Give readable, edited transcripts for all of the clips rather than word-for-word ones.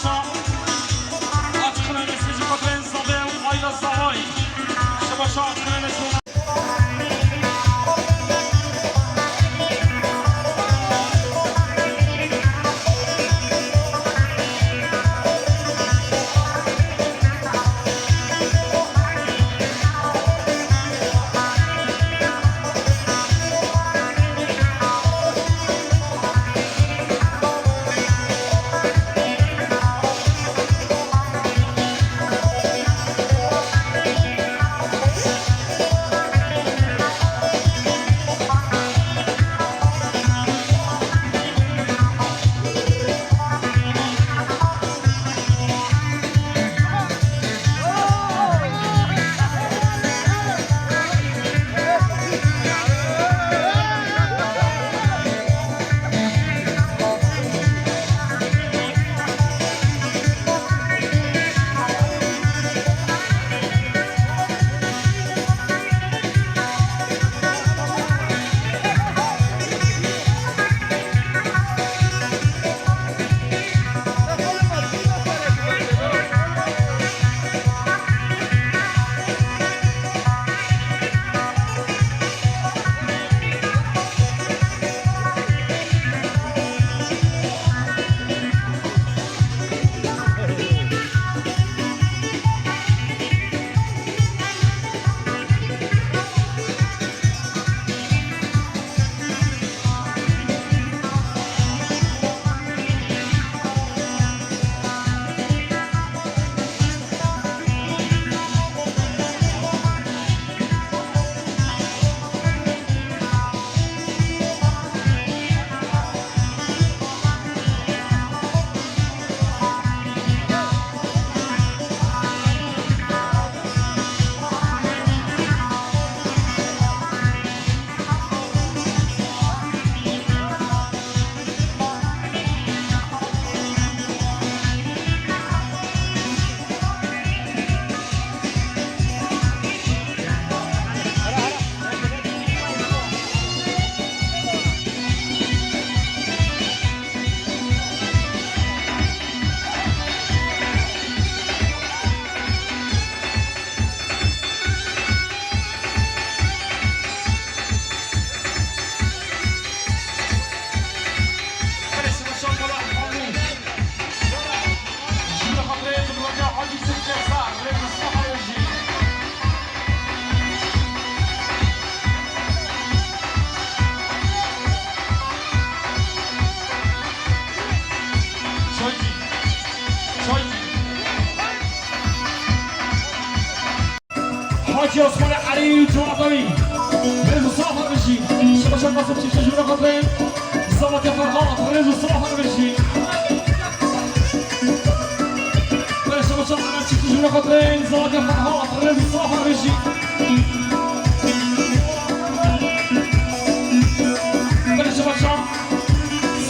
Shabasha, açıkına mesajı patron Zabel, Ayla Zahay. Shabasha açıkına mesajı. حاجی عثمان علی جوادی رضا صاحب بشی شباشا قاسم چیشه جمله خاطر زوات فرهاد رضا صاحب بشی شباشا قاسم چیشه جمله خاطر زوات فرهاد رضا صاحب بشی شباشا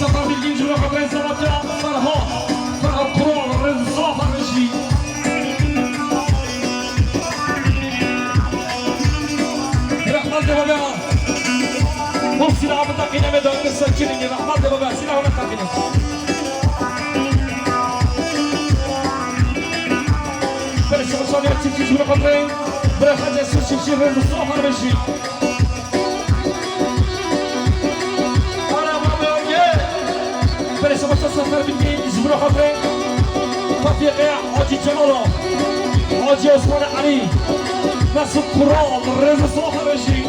سفر بیلگین جمله خاطر زوات فرهاد قرار رضا صاحب بشی silah bertakini medang kesakirin rahmat ya baba silah bertakini bersama-sama çiftçi şunu kapayın bırakacağız çiftçi ve Mustafa Harbeşi bersama-sama sefer bildiğin İzmir'e kapayın Fatih'e Hacı Cemal'a Hacı Osman Ali Mesut Kural Reza Mustafa Harbeşi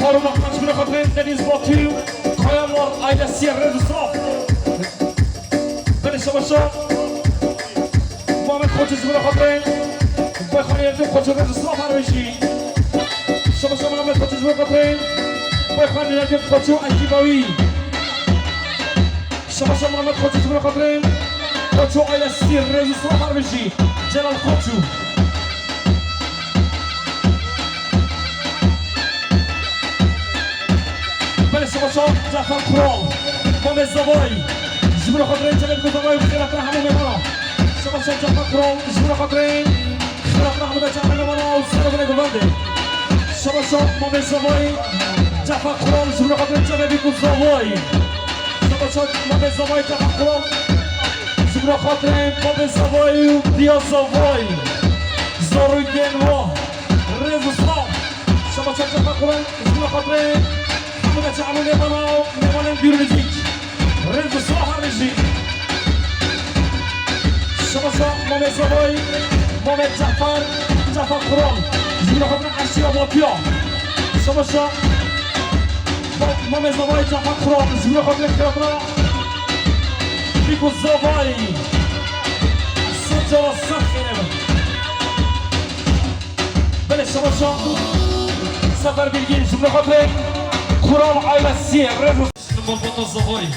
Harun Akmaç bir kapıyı Deniz Batı Kayalar ailesi Reza Saf Beni savaşa Muhammed Koçuz bir kapıyı Baykan Yerdim Koçuz Reza Saf Harbeşi Savaşa Muhammed Koçuz bir kapıyı Baykan Yerdim Koçuz Akibavi Savaşa Muhammed Koçuz bir kapıyı Koçuz ailesi Reza Saf Harbeşi Celal Koçuz شباشا جعفر کرال محمد زوایی جبر خاطرین جلب زوایی خیرات رحمه میمانا شباشا جعفر کرال جبر خاطرین خیرات رحمه جعفر میمانا و سلام علیکم بنده شباشا محمد زوایی جعفر قرآن جبنا خاطر الجنة بيكون زواي زبا ما زواي جعفر قرآن جبنا خاطر بابا زواي وديا زواي زارو يدينوا ريزو صلاح شبا جعفر قرآن جبنا خاطر حمد جعلوا نيمانا نديرو نزيج ريزو صلاح الرجي شبا مامي زواي مامي جعفر قرآن جبنا خاطر عشية بوبيا شبا مامي زواي جعفر قرآن جبنا خاطر الكاميرا بيكو زواي السجل السخن بلاش شبا سفر بالجيل جبنا خاطر قرآن عائلة السير ريزو نبض الزواي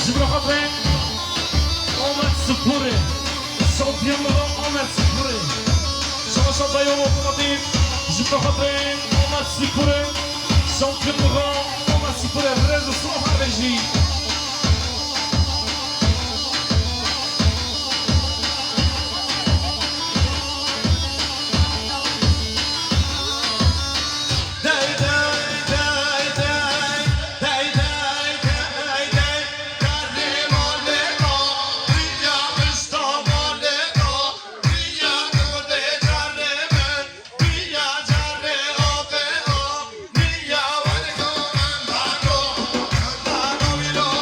جبنا خاطرين أمات سبوري الصوت ديالنا أمات سبوري شباشا ضيو اوتوماتيك جبنا خاطرين أمات سبوري الصوت ديالنا أمات سبوري الريزو صلاح الرجي Don't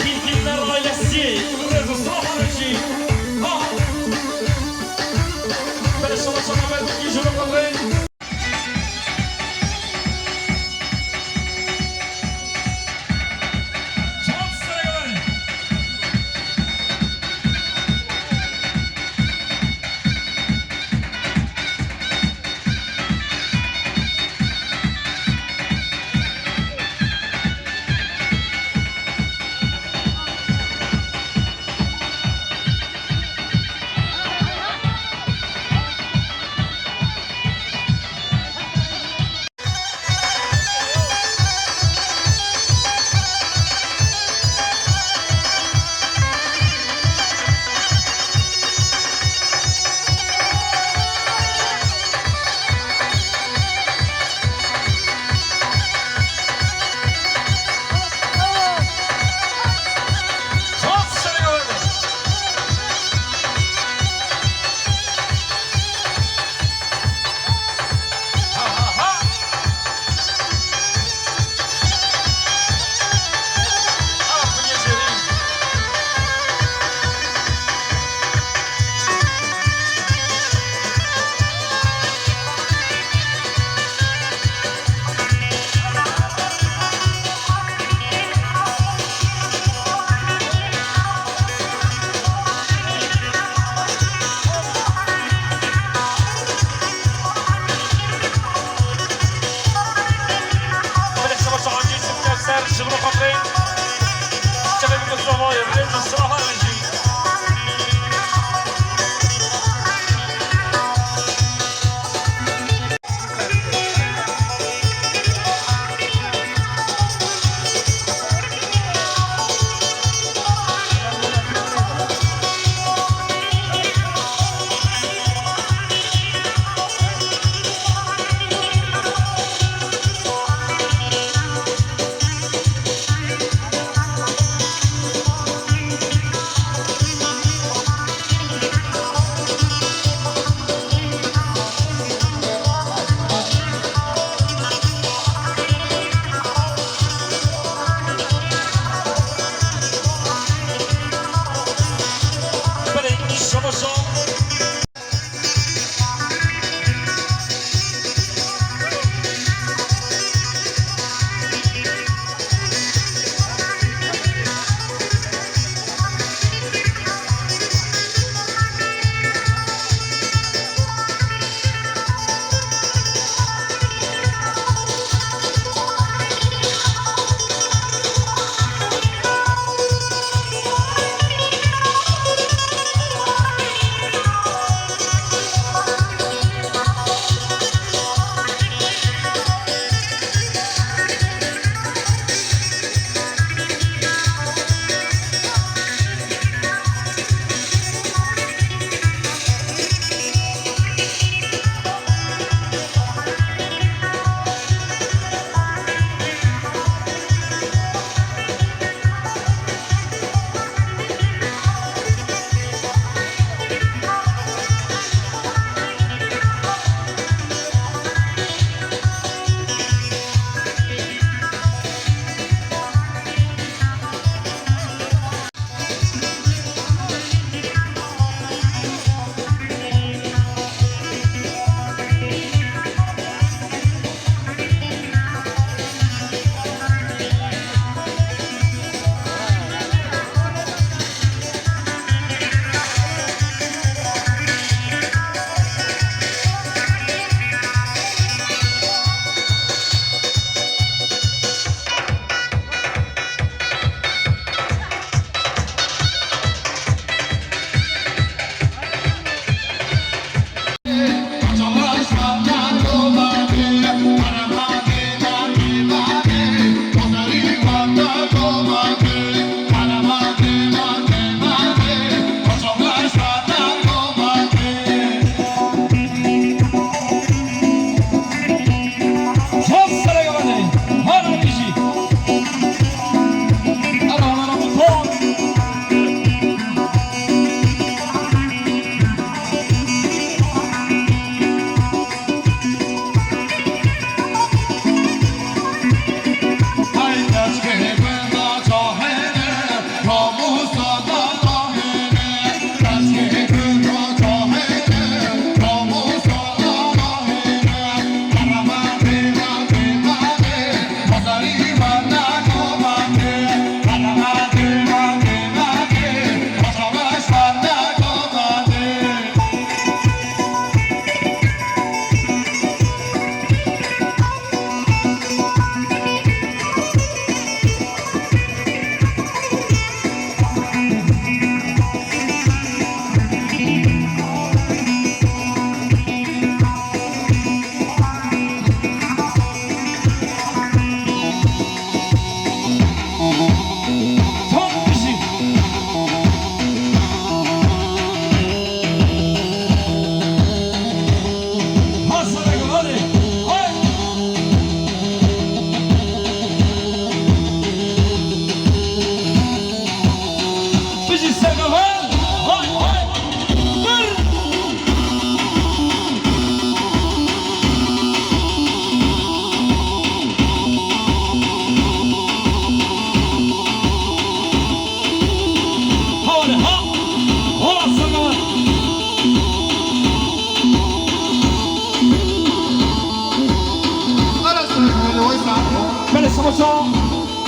Bilginler ailesi Rıza Safarıcı Ben sana sana ben bu gece bakalım شغل خطرين شباب الصهاينة رجال الصهاينة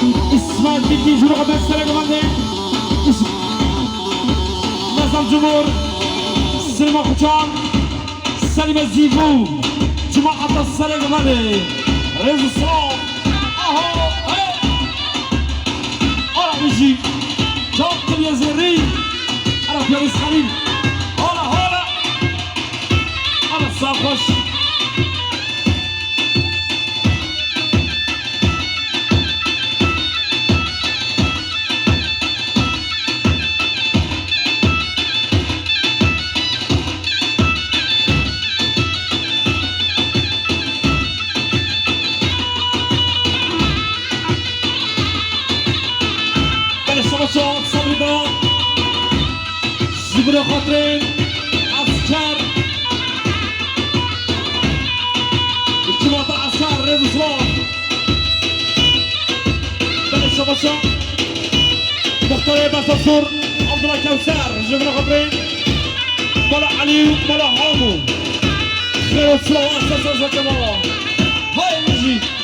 اسماعيل بيكي جورو قبل السلام عليكم نظام جمهور سلمى خوتان سلمى زيفو جماعة السلام عليكم ريزو الصلاة اهو هاي ورا بيجي جوك يا زري انا فارس خليل هلا هلا انا صافوش زبرة خاطرين عسكر جماعة عسكر ريزو صلاح بلش باشا دكتور عباس الصور عبد الله كوثر زبرة خاطرين ملا علي ملا حامو خير الصلاة اساسا جماعة هاي نجي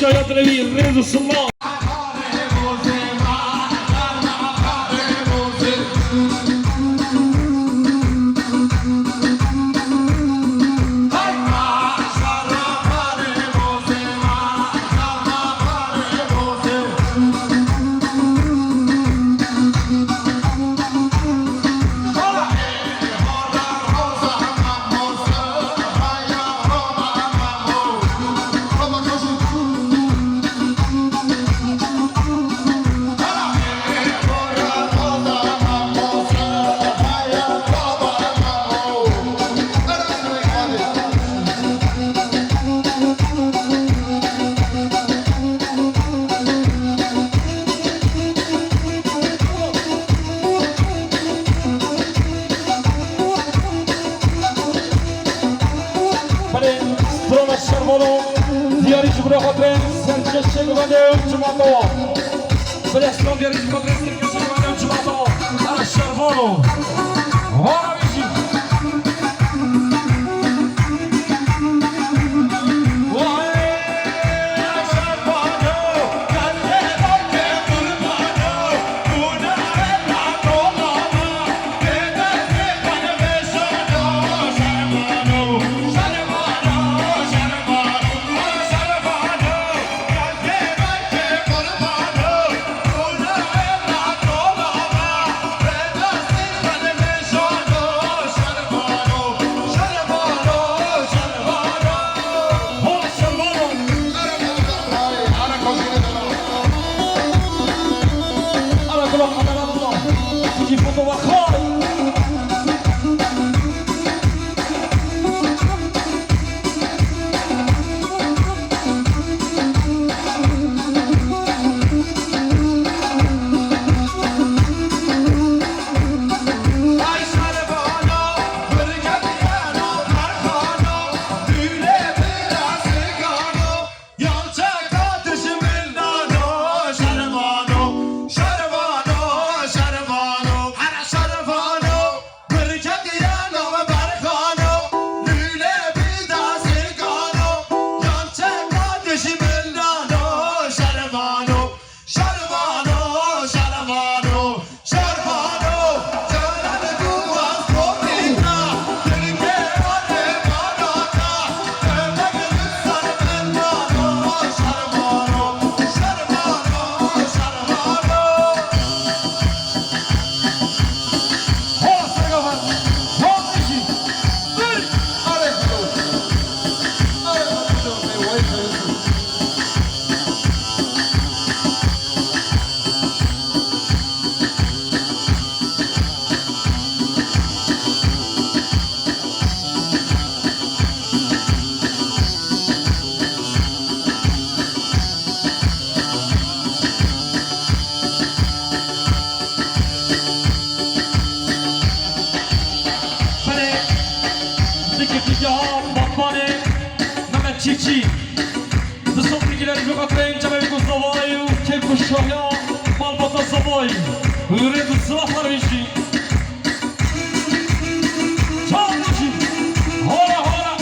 شايط لي الريز الصلاة Diari Jibro Khotren, Sergio Chegovadeu, Jumato. Beleston Diari Jibro Khotren, Sergio Chegovadeu, Jumato. Ara Sharvolo. Ora Vigi. تيجي فوق وخاي چی به صبحی که داری بخاطر اینجا بگو زوایی و کیف و شایا مال باتا زوایی رید و زوافر میشی چان میشی هارا هارا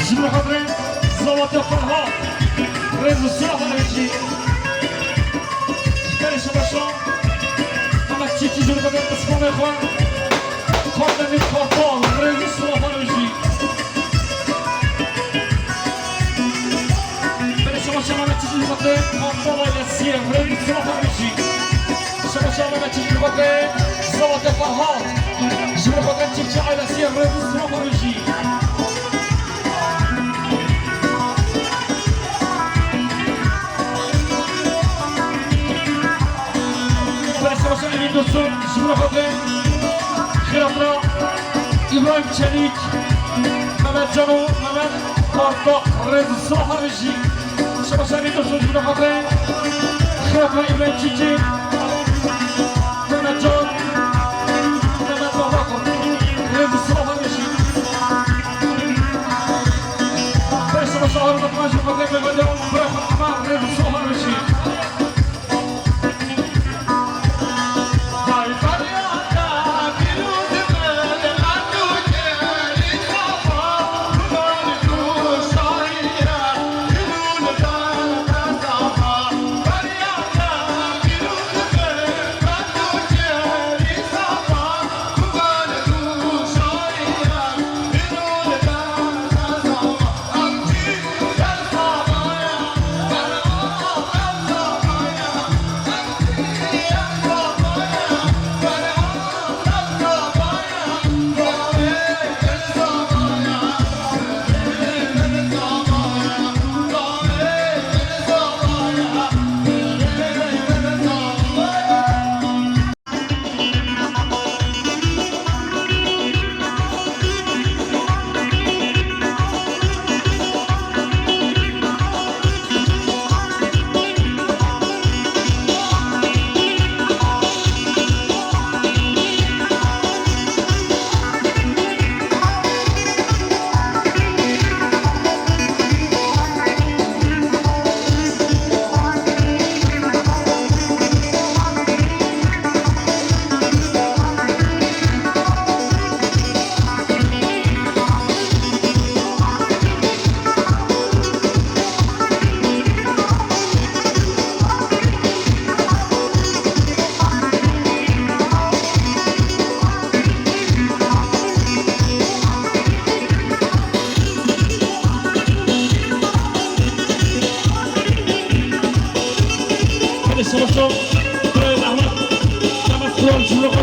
جبر خاطرين زوات الفرحات رز الصافة نمشي كاري شباشون أما تشيتي جبر خاطرين تسمعوا يا إخوان خاطر من خاطر رز الصافة نمشي كاري شباشون أما تشيتي جبر خاطرين خاطر الأسير رز الصافة نمشي شباشون أما تشيتي جبر خاطرين زوات الفرحات جبر خاطرين تشيتي على الأسير رز الصافة نمشي دوستان شما خاطر خیراترا ابراهیم چلیک محمد جانو محمد کارتا رز ساحر بشی شما شما دوستان شما خاطر خیراترا ابراهیم چیچی محمد جان محمد باقر رز ساحر بشی برای شما شما خاطر شما خاطر بگویم برای خاطر رز ساحر بشی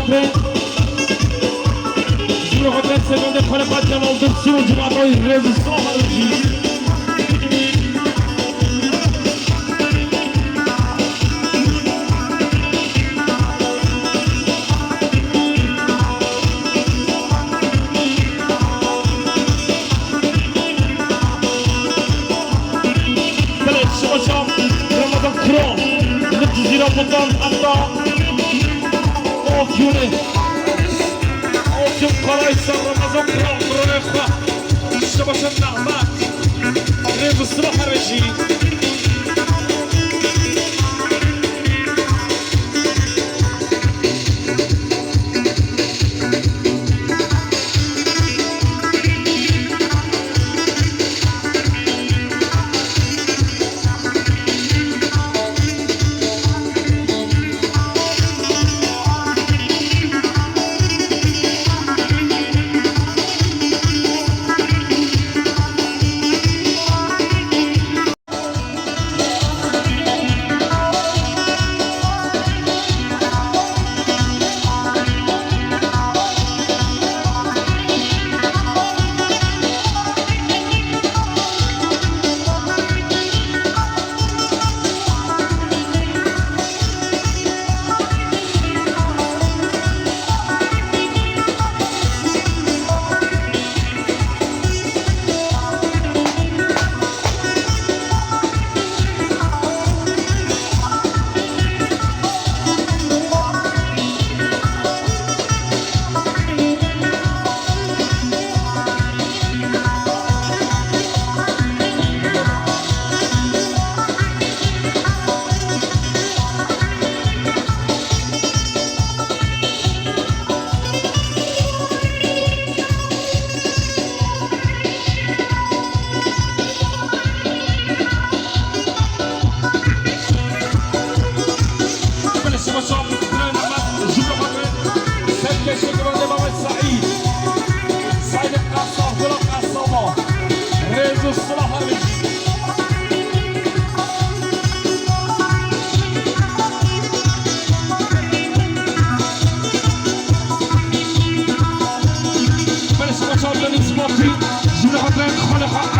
خاطره جمله خاطره سگانده خانه قد جمال دوستی و جمعتای رزستان هرشی Bundan hatta Afyon'u Afyon Karaysa Ramazan Kral Mürevha İşte başın Nahmet Rev Islah Hareci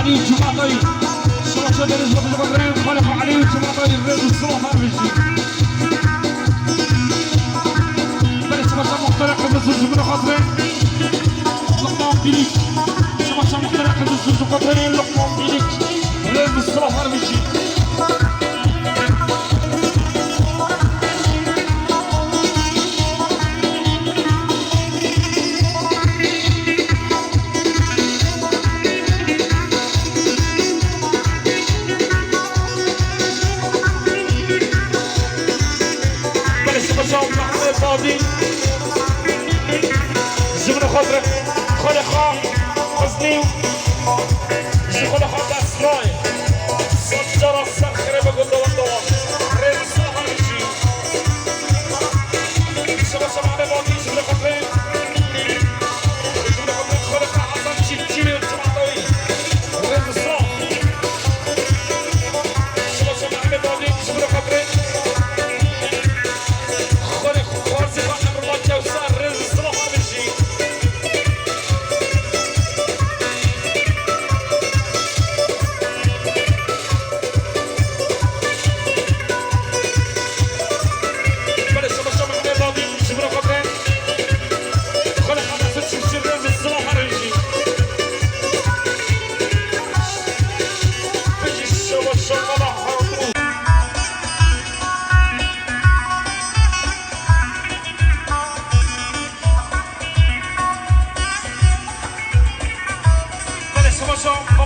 علي جمعطي شرشة دنيز بطل بطرين خالف علي جمعطي الرئيس الصلاح هربجي بلش شمشة مختلق بزوج من خاطرين لقمان بيليك شمشة مختلق بزوج خاطرين لقمان بيليك الرئيس الصلاح هربجي زمن خاطر خاله خان قصدي شغل خاطر اسماي صدر الصخره بقول له والله ريد الصخر شي شباب شباب بودي زمن خاطر خاله خان حسن شي تشيل الجمعطوي ريد الصخر شباب شباب بودي زمن خاطر خاله خارزي خاطر الله توسع ريد الصخر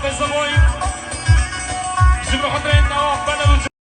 Vamos, vamos, vamos,